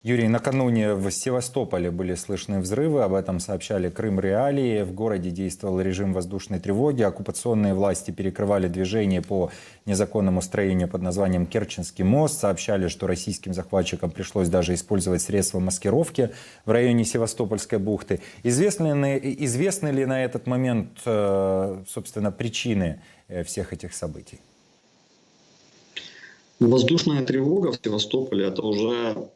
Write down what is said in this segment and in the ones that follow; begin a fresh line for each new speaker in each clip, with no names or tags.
Юрий, накануне в Севастополе были слышны взрывы, об этом сообщали Крым Реалии. В городе действовал режим воздушной тревоги. Оккупационные власти перекрывали движение по незаконному строению под названием Керченский мост. Сообщали, что российским захватчикам пришлось даже использовать средства маскировки в районе Севастопольской бухты. Известны ли на этот момент, собственно, причины всех этих событий?
Воздушная тревога в Севастополе – это уже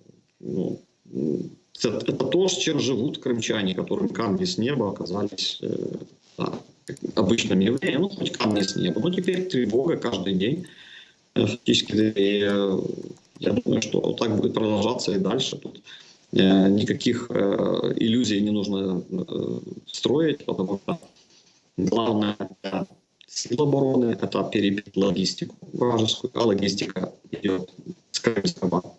это то, с чем живут крымчане, которым камни с неба оказались обычным явлением. Ну, хоть камни с неба, но теперь тревога каждый день. Фактически, я думаю, что так будет продолжаться и дальше. Тут никаких иллюзий не нужно строить, потому что главное – сил обороны – это перебить логистику вражескую, а логистика идет с Крымского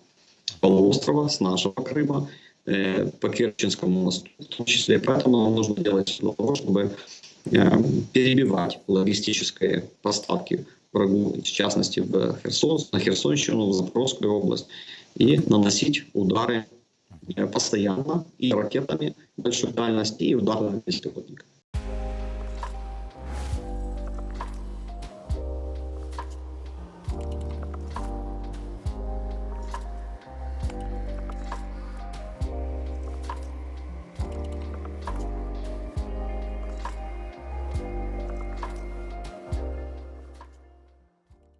полуострова, с нашего Крыма, по Керченскому мосту в том числе. Поэтому нужно делать для того, чтобы перебивать логистические поставки врагу, в частности в Херсон, на Херсонщину, в Запорожскую область, и наносить удары постоянно и ракетами большой дальности, и ударными беспилотниками.